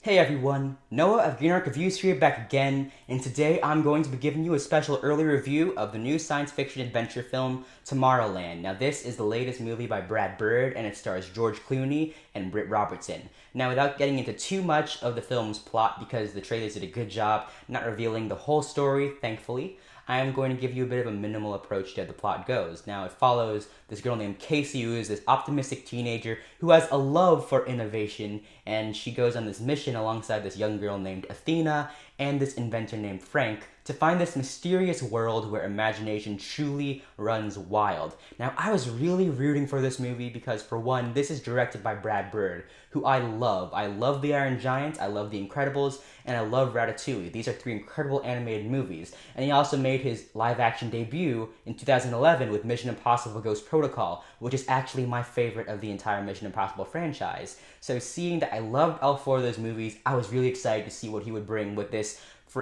Hey everyone, Noah of Green Arc Reviews here back again, and today I'm going to be giving you a special early review of the new science fiction adventure film Tomorrowland. Now this is the latest movie by Brad Bird and it stars George Clooney and Britt Robertson. Now without getting into too much of the film's plot because the trailers did a good job not revealing the whole story, thankfully, I am going to give you a bit of a minimal approach to how the plot goes. Now, it follows this girl named Casey, who is this optimistic teenager who has a love for innovation, and she goes on this mission alongside this young girl named Athena and this inventor named Frank to find this mysterious world where imagination truly runs wild. Now, I was really rooting for this movie because, for one, this is directed by Brad Bird, who I love. I love The Iron Giant, I love The Incredibles, and I love Ratatouille. These are three incredible animated movies. And he also made his live-action debut in 2011 with Mission Impossible Ghost Protocol, which is actually my favorite of the entire Mission Impossible franchise. So seeing that I loved all four of those movies, I was really excited to see what he would bring with this.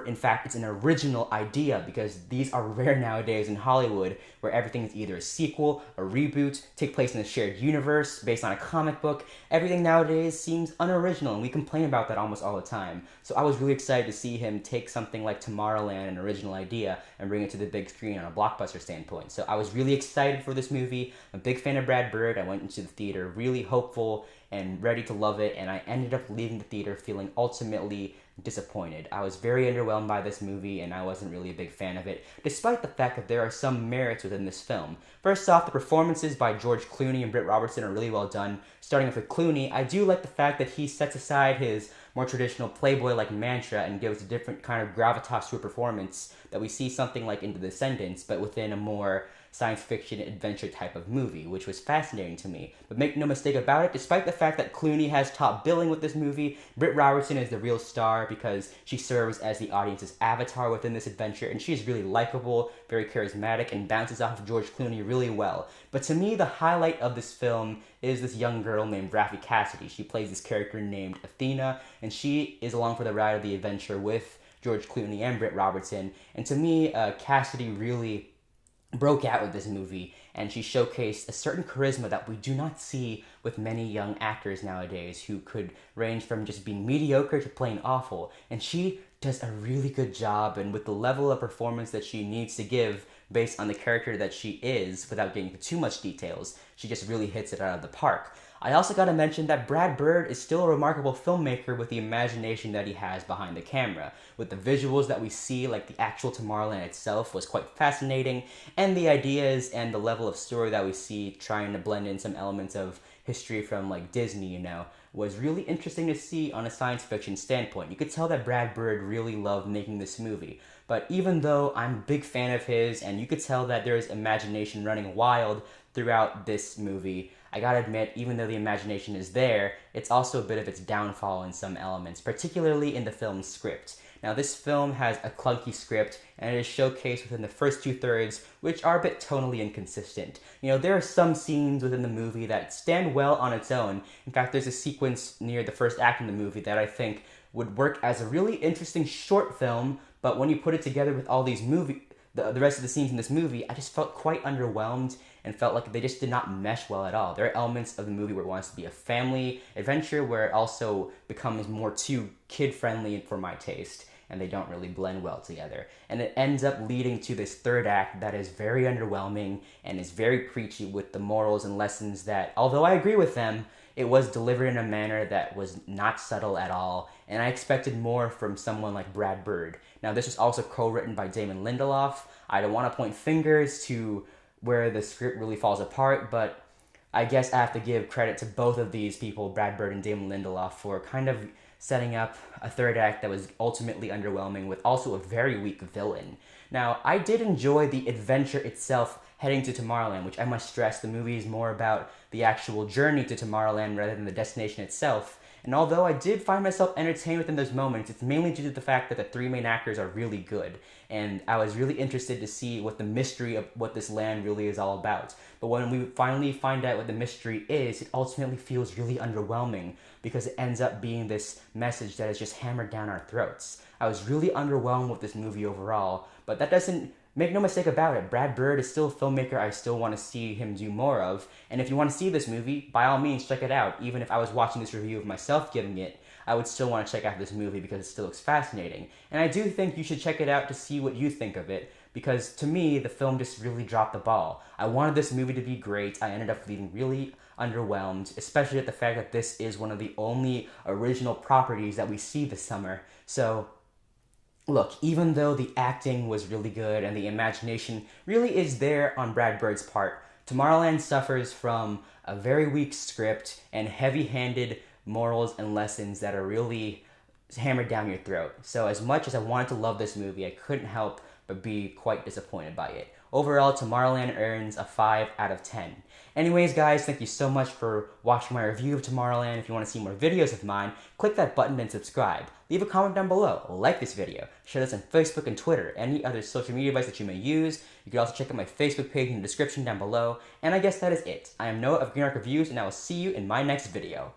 In fact, it's an original idea because these are rare nowadays in Hollywood where everything is either a sequel, a reboot, take place in a shared universe based on a comic book. Everything nowadays seems unoriginal and we complain about that almost all the time. So I was really excited to see him take something like Tomorrowland, an original idea, and bring it to the big screen on a blockbuster standpoint. So I was really excited for this movie. I'm a big fan of Brad Bird. I went into the theater really hopeful and ready to love it, and I ended up leaving the theater feeling ultimately disappointed. I was very underwhelmed by this movie and I wasn't really a big fan of it, despite the fact that there are some merits within this film. First off, the performances by George Clooney and Britt Robertson are really well done. Starting off with Clooney, I do like the fact that he sets aside his more traditional playboy-like mantra and gives a different kind of gravitas to a performance that we see something like in The Descendants, but within a more science fiction adventure type of movie, which was fascinating to me. But make no mistake about it, despite the fact that Clooney has top billing with this movie, Britt Robertson is the real star because she serves as the audience's avatar within this adventure, and she's really likable, very charismatic, and bounces off of George Clooney really well. But to me, the highlight of this film is this young girl named Raffey Cassidy. She plays this character named Athena, and she is along for the ride of the adventure with George Clooney and Britt Robertson. And to me, Cassidy really broke out with this movie, and she showcased a certain charisma that we do not see with many young actors nowadays who could range from just being mediocre to plain awful. And she does a really good job, and with the level of performance that she needs to give based on the character that she is, without getting into too much details, she just really hits it out of the park. I also gotta mention that Brad Bird is still a remarkable filmmaker with the imagination that he has behind the camera. With the visuals that we see, like the actual Tomorrowland itself was quite fascinating, and the ideas and the level of story that we see trying to blend in some elements of history from like Disney, was really interesting to see on a science fiction standpoint. You could tell that Brad Bird really loved making this movie. But even though I'm a big fan of his, and you could tell that there's imagination running wild throughout this movie, I gotta admit, even though the imagination is there, it's also a bit of its downfall in some elements, particularly in the film's script. Now, this film has a clunky script, and it is showcased within the first two-thirds, which are a bit tonally inconsistent. There are some scenes within the movie that stand well on its own. In fact, there's a sequence near the first act in the movie that I think would work as a really interesting short film, but when you put it together with all these the rest of the scenes in this movie, I just felt quite underwhelmed and felt like they just did not mesh well at all. There are elements of the movie where it wants to be a family adventure, where it also becomes more too kid-friendly for my taste, and they don't really blend well together. And it ends up leading to this third act that is very underwhelming and is very preachy with the morals and lessons that, although I agree with them, it was delivered in a manner that was not subtle at all, and I expected more from someone like Brad Bird. Now, this was also co-written by Damon Lindelof. I don't want to point fingers to where the script really falls apart, but I guess I have to give credit to both of these people, Brad Bird and Damon Lindelof, for kind of setting up a third act that was ultimately underwhelming with also a very weak villain. Now, I did enjoy the adventure itself heading to Tomorrowland, which I must stress, the movie is more about the actual journey to Tomorrowland rather than the destination itself. And although I did find myself entertained within those moments, it's mainly due to the fact that the three main actors are really good. And I was really interested to see what the mystery of what this land really is all about. But when we finally find out what the mystery is, it ultimately feels really underwhelming because it ends up being this message that is just hammered down our throats. I was really underwhelmed with this movie overall, but that doesn't Make no mistake about it, Brad Bird is still a filmmaker I still want to see him do more of. And if you want to see this movie, by all means, check it out. Even if I was watching this review of myself giving it, I would still want to check out this movie because it still looks fascinating. And I do think you should check it out to see what you think of it, because to me, the film just really dropped the ball. I wanted this movie to be great. I ended up leaving really underwhelmed, especially at the fact that this is one of the only original properties that we see this summer. So, look, even though the acting was really good and the imagination really is there on Brad Bird's part, Tomorrowland suffers from a very weak script and heavy-handed morals and lessons that are really hammered down your throat. So as much as I wanted to love this movie, I couldn't help but be quite disappointed by it. Overall, Tomorrowland earns a 5 out of 10. Anyways, guys, thank you so much for watching my review of Tomorrowland. If you want to see more videos of mine, click that button and subscribe. Leave a comment down below, like this video, share this on Facebook and Twitter, any other social media device that you may use. You can also check out my Facebook page in the description down below. And I guess that is it. I am Noah of Green Arc Reviews, and I will see you in my next video.